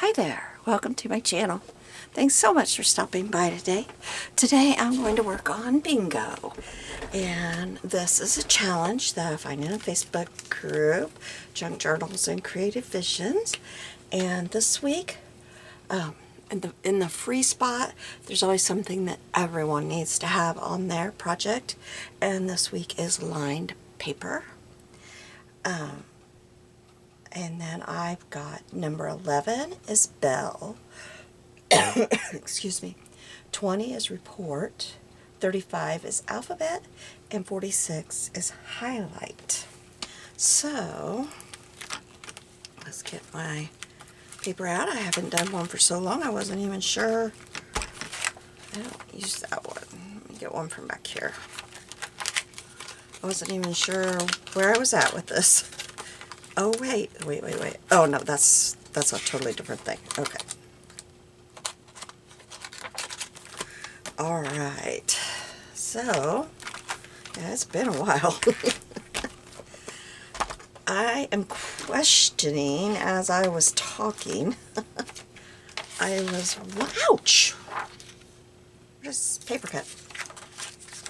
Hi there, welcome to my channel. Thanks so much for stopping by today. Today I'm going to work on bingo. And this is a challenge that I find in a Facebook group, Junk Journals and Creative Visions. And this week, in the free spot, there's always something that everyone needs to have on their project. And this week is lined paper. And then I've got number 11 is bell. Excuse me. 20 is report. 35 is alphabet. And 46 is highlight. So, let's get my paper out. I haven't done one for so long I wasn't even sure. I don't use that one. Let me get one from back here. I wasn't even sure where I was at with this. Oh, wait. Oh, no, that's a totally different thing. Okay. All right. So, yeah, it's been a while. I am questioning as I was talking. Ouch! Just paper cut.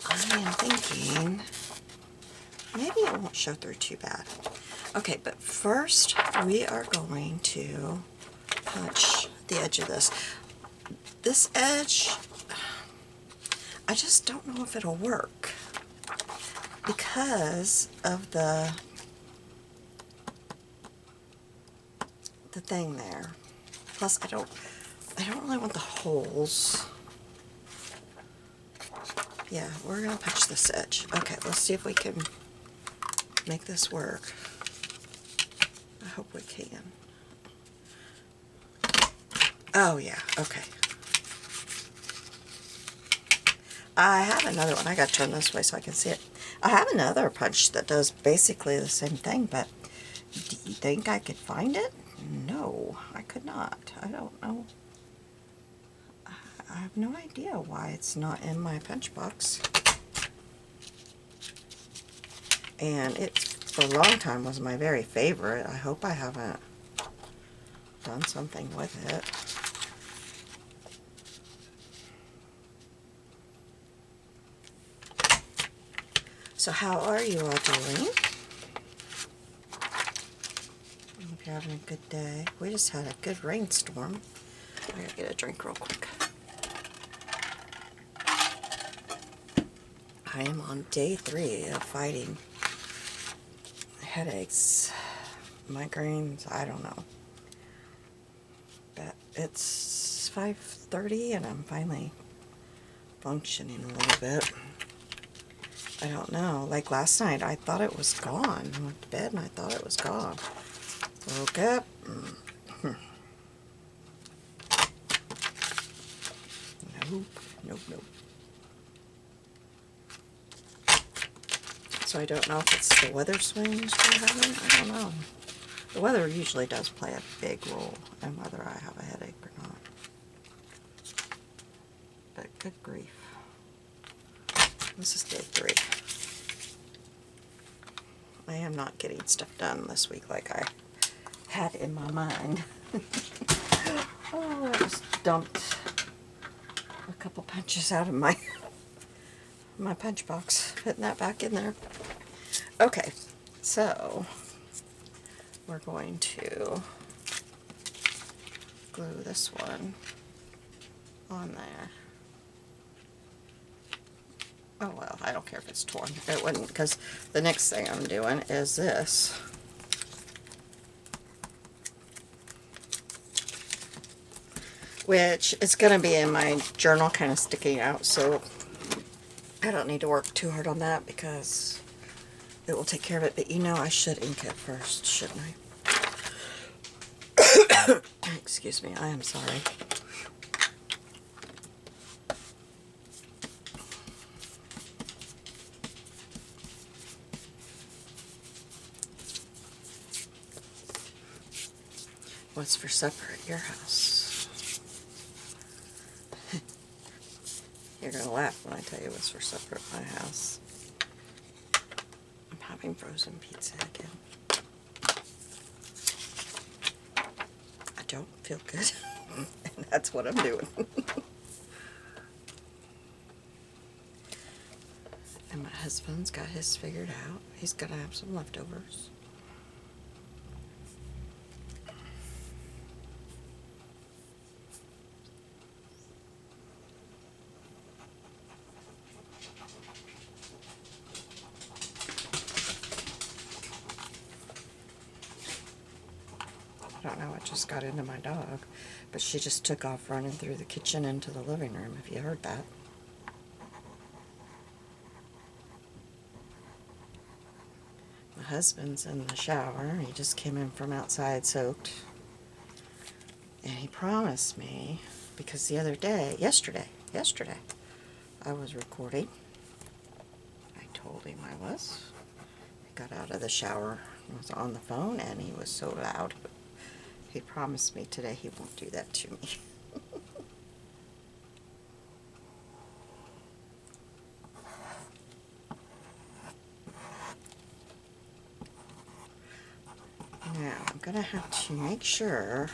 I am thinking maybe it won't show through too bad. Okay, but first we are going to punch the edge of this. This edge, I just don't know if it'll work because of the thing there. Plus, I don't really want the holes. Yeah, we're gonna punch this edge. Okay, let's see if we can make this work. I hope we can. Oh yeah, okay. I have another one. I gotta turn this way so I can see it. I have another punch that does basically the same thing, but do you think I could find it? No, I could not. I don't know. I have no idea why it's not in my punch box. And it, for a long time, was my very favorite. I hope I haven't done something with it. So how are you all doing? I hope you're having a good day. We just had a good rainstorm. I gotta get a drink real quick. I am on day 3 of fighting headaches, migraines, I don't know. But it's 5:30 and I'm finally functioning a little bit. I don't know. Like last night, I thought it was gone. I went to bed and I thought it was gone. Woke up. Nope. So I don't know if it's the weather swings we're having. I don't know. The weather usually does play a big role in whether I have a headache or not. But good grief. This is day 3. I am not getting stuff done this week like I had in my mind. Oh, I just dumped a couple punches out of my punch box. Putting that back in there. Okay, so we're going to glue this one on there. Oh well, I don't care if it's torn. It wouldn't, because the next thing I'm doing is this. Which is going to be in my journal kind of sticking out, so I don't need to work too hard on that because it will take care of it. But you know I should ink it first, shouldn't I? Excuse me, I am sorry. What's for supper at your house? You're going to laugh when I tell you what's for supper at my house. I'm having frozen pizza again. I don't feel good. And that's what I'm doing. And my husband's got his figured out. He's going to have some leftovers. I don't know what just got into my dog, but she just took off running through the kitchen into the living room, if you heard that. My husband's in the shower. He just came in from outside soaked. And he promised me, because the other day, yesterday, I was recording. I told him I was. I got out of the shower and was on the phone, and he was so loud. He promised me today he won't do that to me. Now, I'm going to have to make sure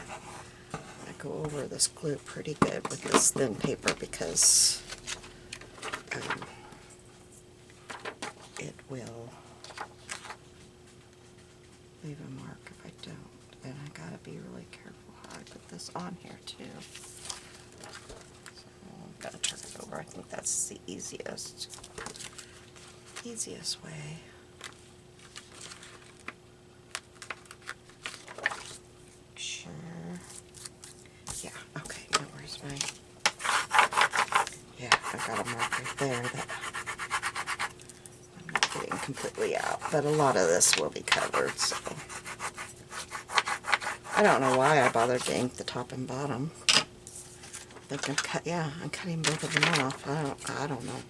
I go over this glue pretty good with this thin paper, because it will leave a mark if I don't. And I got to be really careful how I put this on here too. So I'm going to turn it over. I think that's the easiest way. Sure. Yeah, okay, now where's my... Yeah, I got a mark right there that I'm not getting completely out, but a lot of this will be covered, so... I don't know why I bothered to ink the top and bottom. I'm cutting both of them off. I don't know.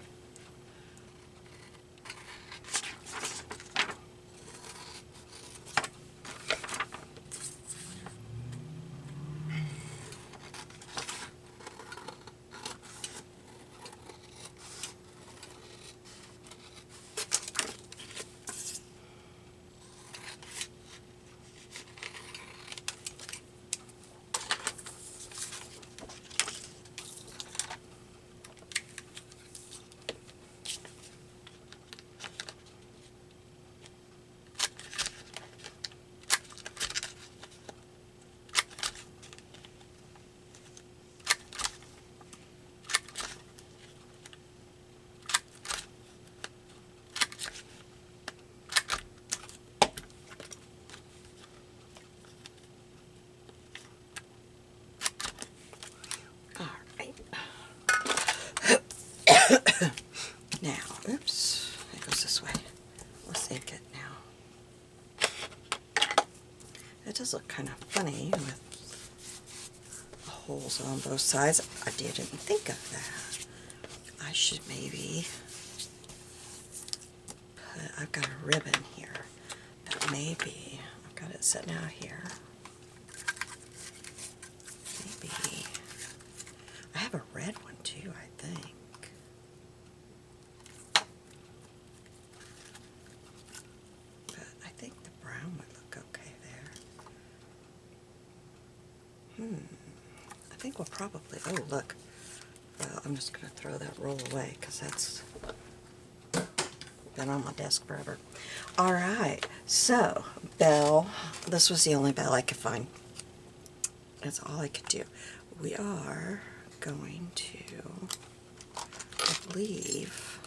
Now, oops, it goes this way. Let's ink it now. It does look kind of funny with holes on both sides. I didn't think of that. I should maybe put, I've got a ribbon here that maybe, I've got it sitting out here. Maybe, I have a red one too, I think. I think we'll probably, oh look, well, I'm just going to throw that roll away because that's been on my desk forever. Alright, so, bell, this was the only bell I could find. That's all I could do. We are going to, I believe,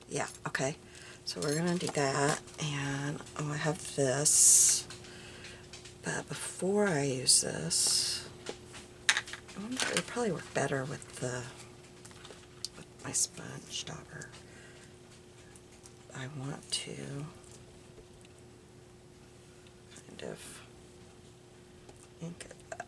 yeah, okay, so we're going to do that, and oh, I have this. But before I use this, it probably work better with my sponge dauber. I want to kind of ink it up.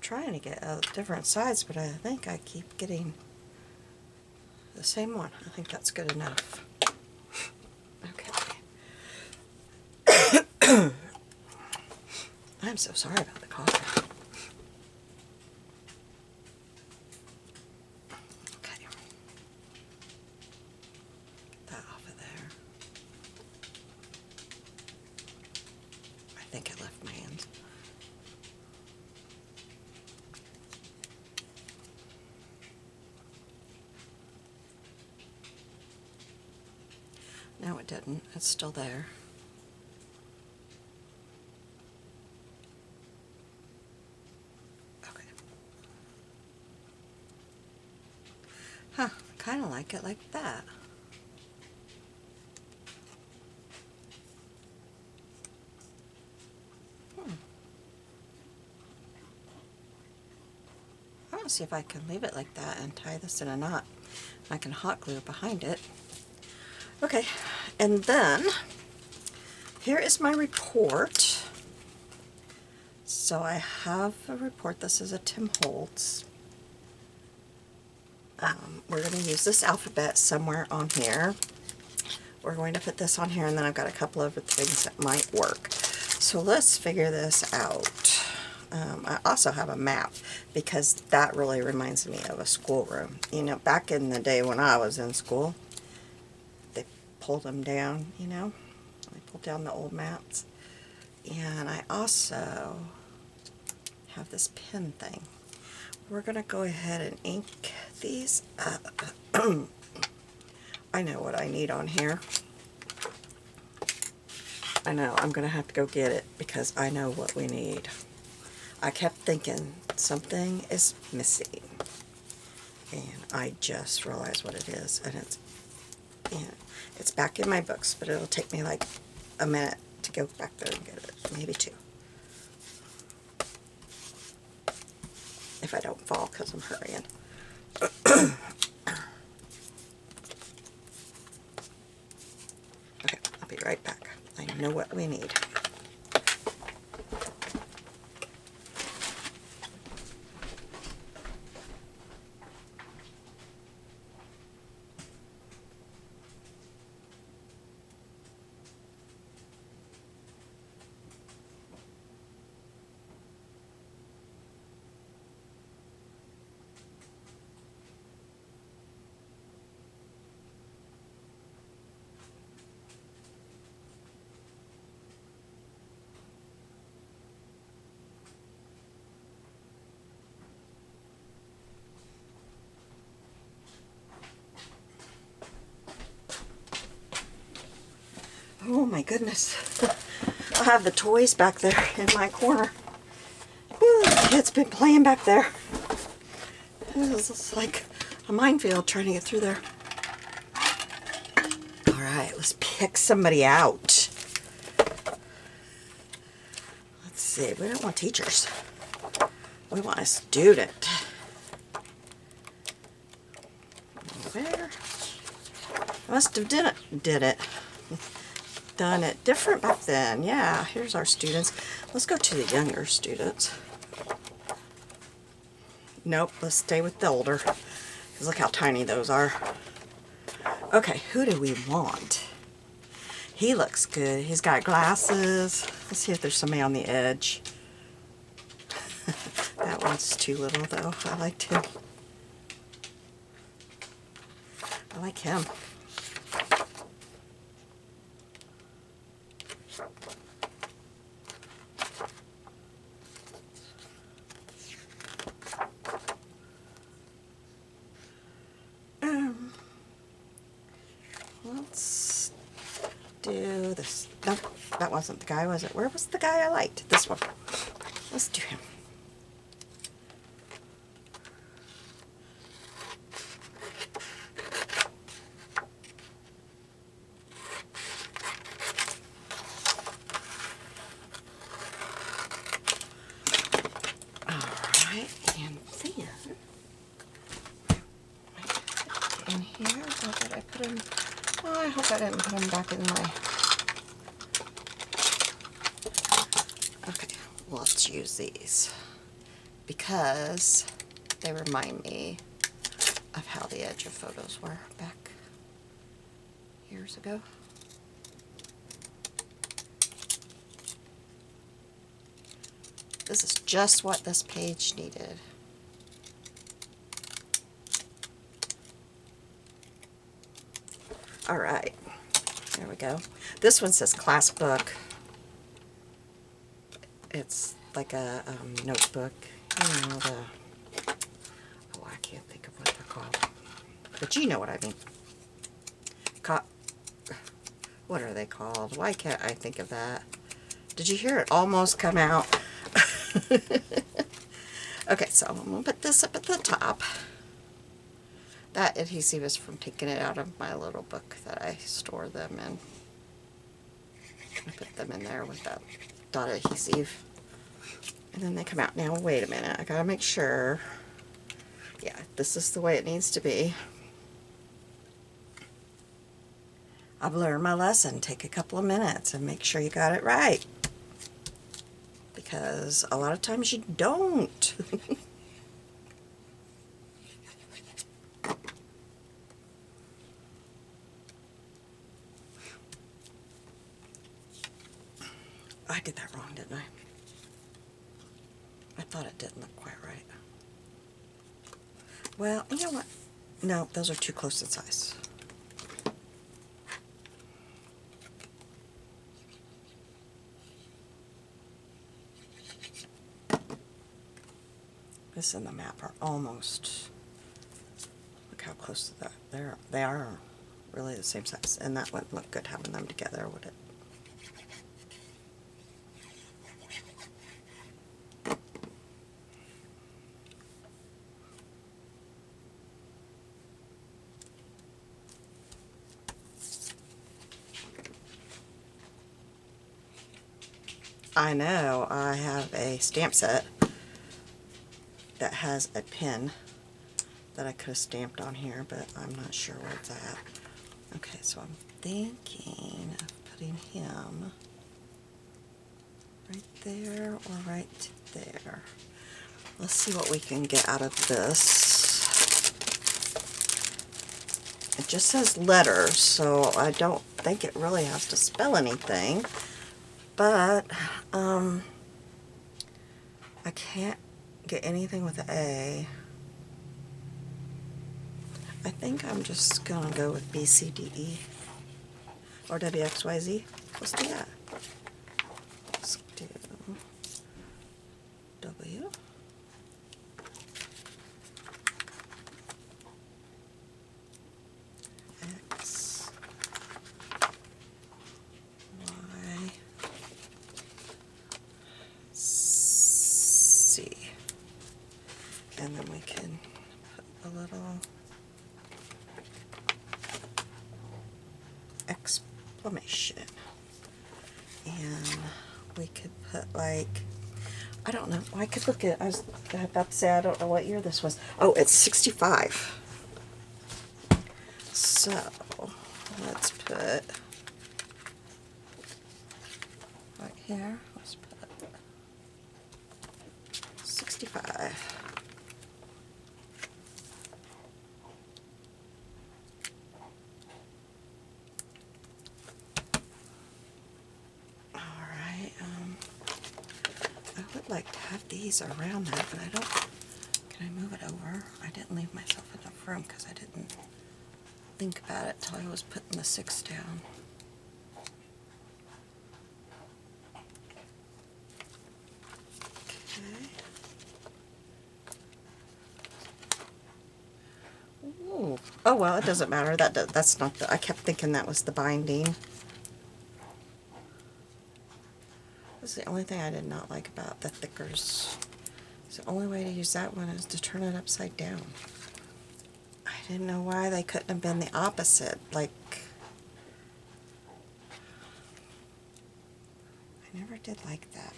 Trying to get different sides, but I think I keep getting the same one. I think that's good enough. Okay. I'm so sorry about the cough. Okay. Get that off of there. I think I left my hands. No, it didn't. It's still there. Okay. Huh, kind of like it like that. I want to see if I can leave it like that and tie this in a knot. I can hot glue behind it. Okay, and then here is my report. So I have a report. This is a Tim Holtz. We're going to use this alphabet somewhere on here. We're going to put this on here, and then I've got a couple of things that might work. So let's figure this out. I also have a map because that really reminds me of a schoolroom. You know, back in the day when I was in school, they pulled them down, you know. They pulled down the old maps. And I also have this pen thing. We're going to go ahead and ink these up. I know what I need on here. I know I'm going to have to go get it because I know what we need. I kept thinking something is missing, and I just realized what it is, and it's back in my books, but it'll take me like a minute to go back there and get it, maybe two, if I don't fall because I'm hurrying. Okay, I'll be right back. I know what we need. Oh my goodness. I have the toys back there in my corner. Whew, the kid's been playing back there. This is like a minefield trying to get through there. Alright, let's pick somebody out. Let's see, we don't want teachers. We want a student. Where? I must have done it different back then. Yeah, here's our students. Let's go to the younger students. Nope, let's stay with the older, because look how tiny those are. Okay, who do we want? He looks good. He's got glasses. Let's see if there's somebody on the edge. That one's too little though. I liked him. I like him. Let's do this. No, that wasn't the guy, was it? Where was the guy I liked? This one. Let's do him. Alright, and then in here, how did I put him? Oh, I hope I didn't put him back in my... Okay, let's use these because they remind me of how the edge of photos were back years ago. This is just what this page needed. All right, there we go. This one says class book. It's like a notebook. You know, oh, I can't think of what they're called. But you know what I mean. What are they called? Why can't I think of that? Did you hear it almost come out? Okay, so I'm going to put this up at the top. That adhesive is from taking it out of my little book that I store them in. I put them in there with that dot adhesive. And then they come out. Now, wait a minute. I gotta make sure. Yeah, this is the way it needs to be. I've learned my lesson. Take a couple of minutes and make sure you got it right. Because a lot of times you don't. I did that wrong, didn't I? I thought it didn't look quite right. Well, you know what? No, those are too close in size. This and the map are almost, look how close to that. They are really the same size, and that wouldn't look good having them together, would it? I know I have a stamp set that has a pin that I could have stamped on here, but I'm not sure where it's at. Okay, so I'm thinking of putting him right there or right there. Let's see what we can get out of this. It just says letters, so I don't think it really has to spell anything. But I can't get anything with an A. I think I'm just gonna go with B, C, D, E, or W, X, Y, Z. Let's do that. Let's do W, X, Y, C, and then we can put a little exclamation, and we could put like, I don't know, I could look at, I was about to say I don't know what year this was. Oh, it's 65. So let's put right here, let's put 65. I would like to have these around that, but I don't. Can I move it over? I didn't leave myself enough room because I didn't think about it till I was putting the 6 down. Okay. Ooh. Oh well, it doesn't matter. That's not the. I kept thinking that was the binding. That's the only thing I did not like about the thickers. So the only way to use that one is to turn it upside down. I didn't know why they couldn't have been the opposite. Like, I never did like that.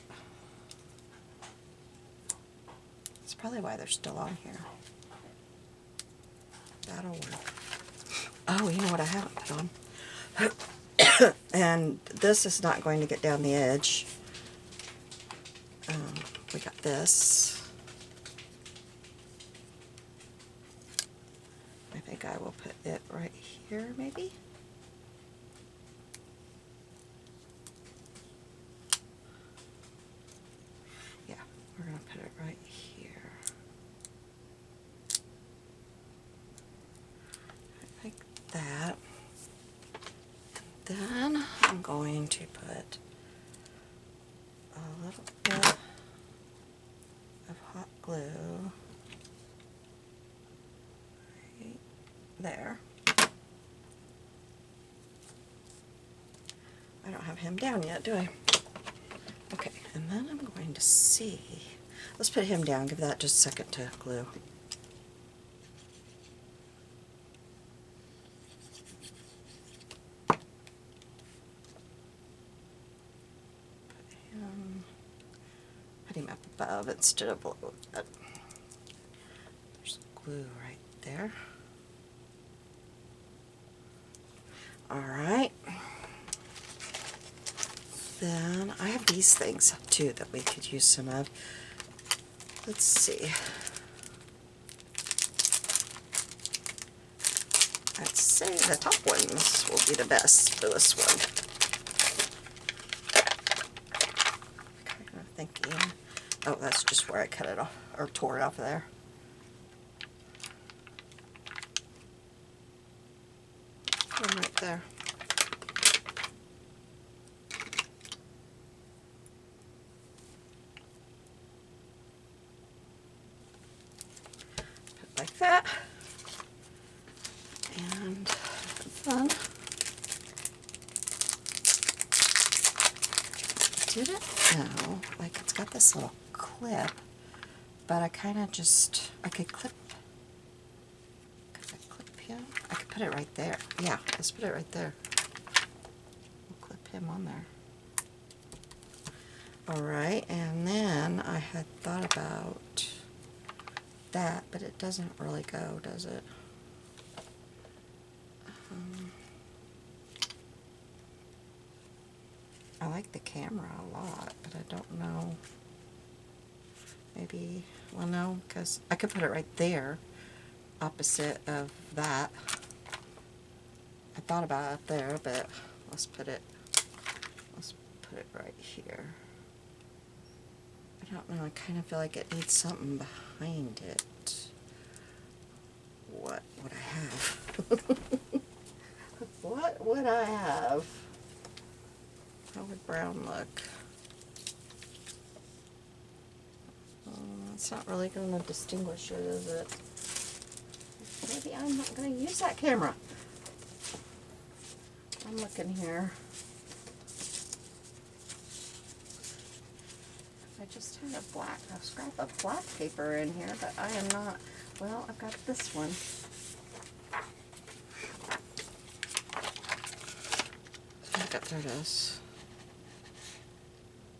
That's probably why they're still on here. That'll work. Oh, you know what I haven't put on? And this is not going to get down the edge. We got this. I think I will put it right here, maybe. Yeah, put it right here. Like that. Then I'm going to put a little bit of hot glue right there. I don't have him down yet, do I? Okay, and then I'm going to see. Let's put him down, give that just a second to glue. Put him up above instead of below that. There's glue right there. Alright. Then I have these things too that we could use some of. Let's see. I'd say the top ones will be the best for this one. Kind of thinking. Oh, that's just where I cut it off, or tore it off of there. Put 'em right there. Put it like that. And then didn't know, like it's got this little clip, but I kind of just, I could clip him? I could put it right there. Yeah, let's put it right there. We'll clip him on there. Alright, and then I had thought about that, but it doesn't really go, does it? I like the camera a lot, but I don't know. Maybe, well no, because I could put it right there, opposite of that. I thought about it there, but let's put it right here. I don't know, I kind of feel like it needs something behind it. What would I have? What would I have? How would brown look? It's not really going to distinguish it, is it? Maybe I'm not going to use that camera. I'm looking here. I just had a scrap of black paper in here, but I am not. Well, I've got this one. There it is.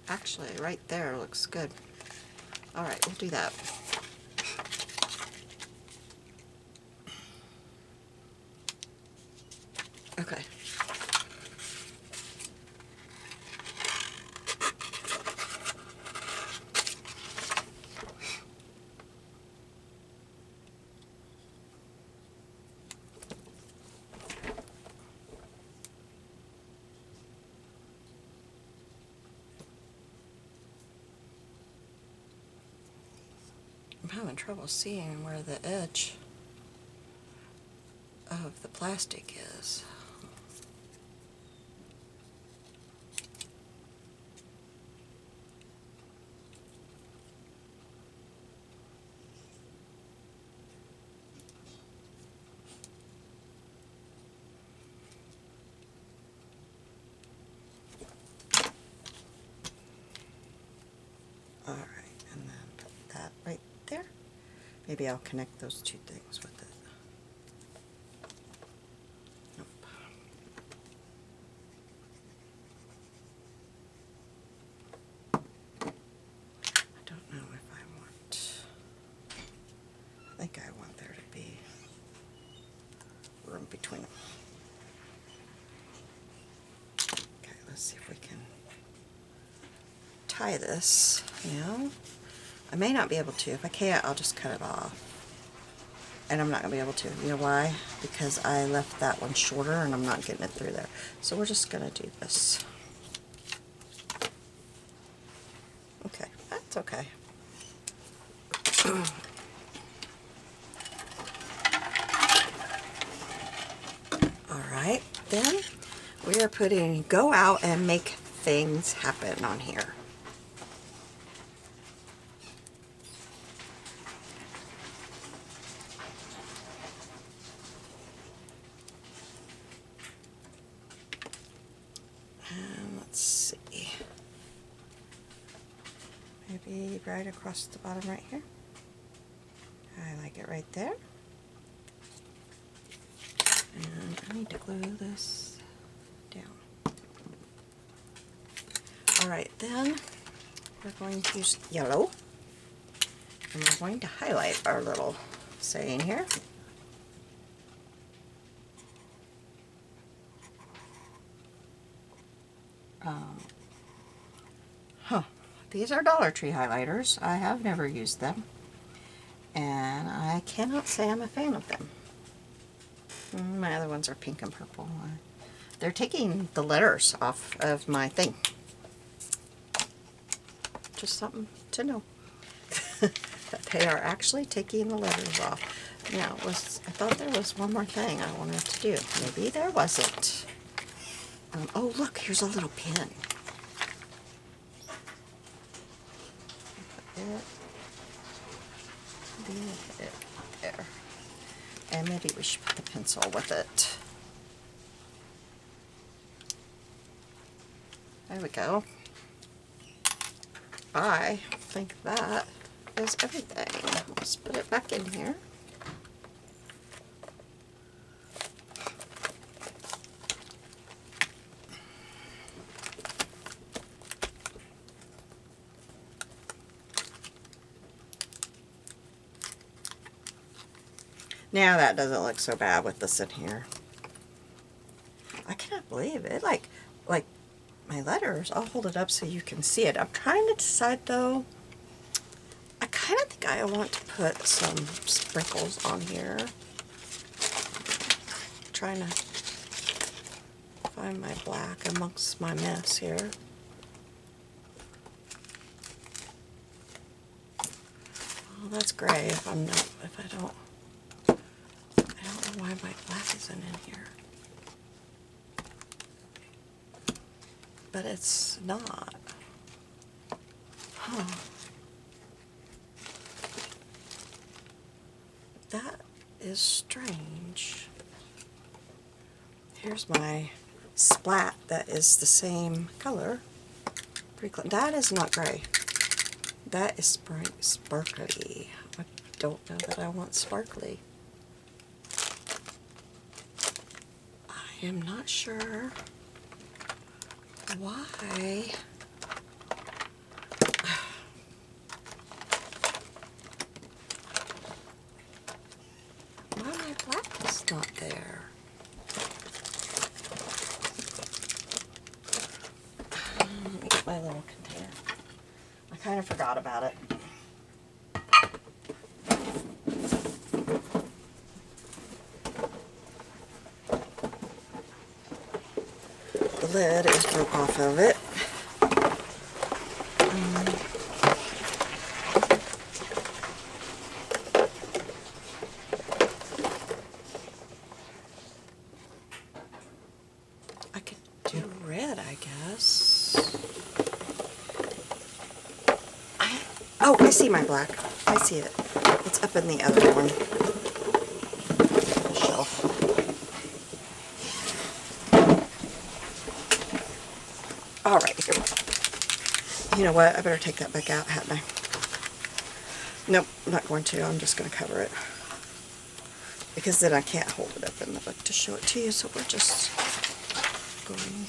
Actually, right there looks good. Alright, we'll do that. Okay. I'm having trouble seeing where the edge of the plastic is. Alright, and then put that right there. Maybe I'll connect those two things with it. Nope. I don't know if I want, I think I want there to be room between them. Okay, let's see if we can tie this, I may not be able to. If I can't, I'll just cut it off. And I'm not going to be able to. You know why? Because I left that one shorter and I'm not getting it through there. So we're just going to do this. Okay, that's okay. Alright, then we are putting go out and make things happen on here. And let's see. Maybe right across the bottom right here. I like it right there. And I need to glue this down. Alright, then we're going to use yellow. And we're going to highlight our little saying here. These are Dollar Tree highlighters. I have never used them. And I cannot say I'm a fan of them. My other ones are pink and purple. They're taking the letters off of my thing. Just something to know. That they are actually taking the letters off. Now, I thought there was one more thing I wanted to do. Maybe there wasn't. Oh, look, here's a little pin. Put it there. And maybe we should put the pencil with it. There we go. I think that is everything. Let's put it back in here. Now that doesn't look so bad with this in here. I cannot believe it. Like my letters, I'll hold it up so you can see it. I'm trying to decide though. I kind of think I want to put some sprinkles on here. I'm trying to find my black amongst my mess here. Well, that's gray if I don't know why my black isn't in here. But it's not. Huh. That is strange. Here's my splat that is the same color. That is not gray. That is sparkly. I don't know that I want sparkly. I am not sure why. Why my black is not there. Let me get my little container. I kind of forgot about it. The lid is broke off of it. I could do red, I guess. Oh, I see my black. I see it. It's up in the other one. Shelf. Alright, here we go. You know what? I better take that back out, hadn't I? Nope, I'm not going to. I'm just going to cover it. Because then I can't hold it up in the book to show it to you. So we're just going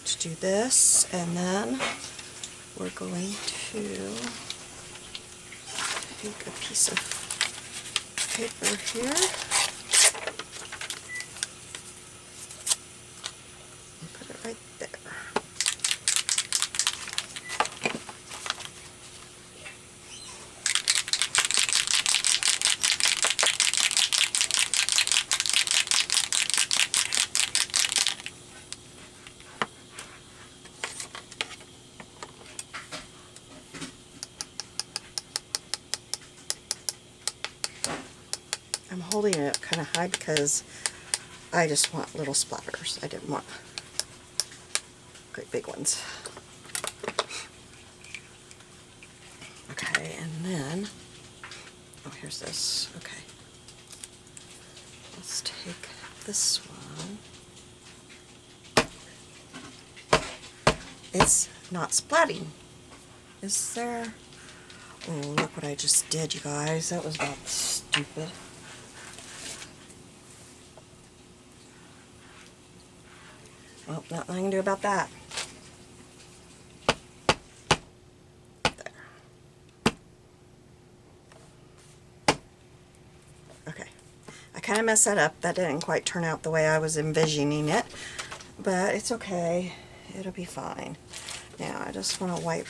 to do this. And then we're going to take a piece of paper here. And put it right there. holding it up kind of high because I just want little splatters. I didn't want great big ones. Okay, and then, oh, here's this. Okay. Let's take this one. It's not splatting. Is there? Oh, look what I just did, you guys. That was about stupid. Well, nothing I can do about that. There. Okay. I kind of messed that up. That didn't quite turn out the way I was envisioning it, but it's okay. It'll be fine. Now, I just want to wipe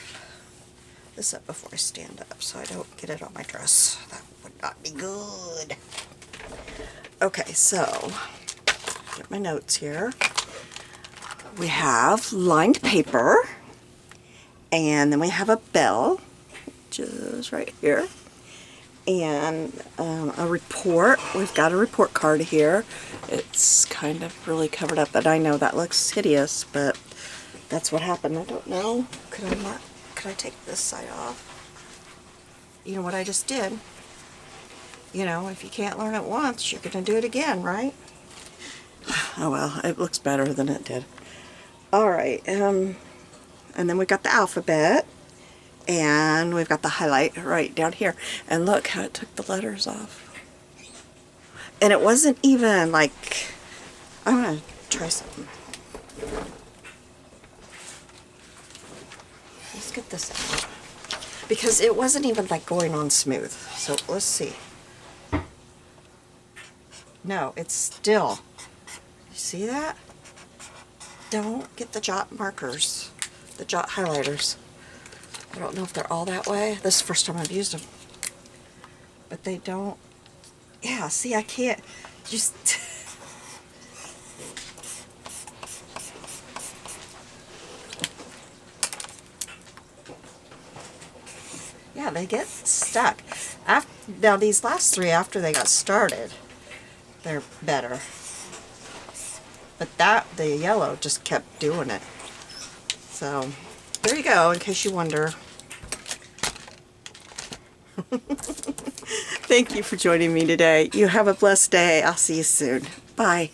this up before I stand up so I don't get it on my dress. That would not be good. Okay, so, get my notes here. We have lined paper, and then we have a bell, just right here, and a report. We've got a report card here. It's kind of really covered up, and I know that looks hideous, but that's what happened. I don't know. Could I take this side off? You know what I just did? You know, if you can't learn it once, you're going to do it again, right? Oh well, it looks better than it did. Alright, and then we've got the alphabet, and we've got the highlight right down here. And look how it took the letters off. And it wasn't even like, I'm going to try something. Let's get this out. Because it wasn't even like going on smooth. So let's see. No, it's still. You see that? Don't get the jot markers, the jot highlighters. I don't know if they're all that way. This is the first time I've used them. But they don't. Yeah, see, I can't just. Yeah, they get stuck. Now these last three, after they got started, they're better. But the yellow just kept doing it. So, there you go, in case you wonder. Thank you for joining me today. You have a blessed day. I'll see you soon. Bye.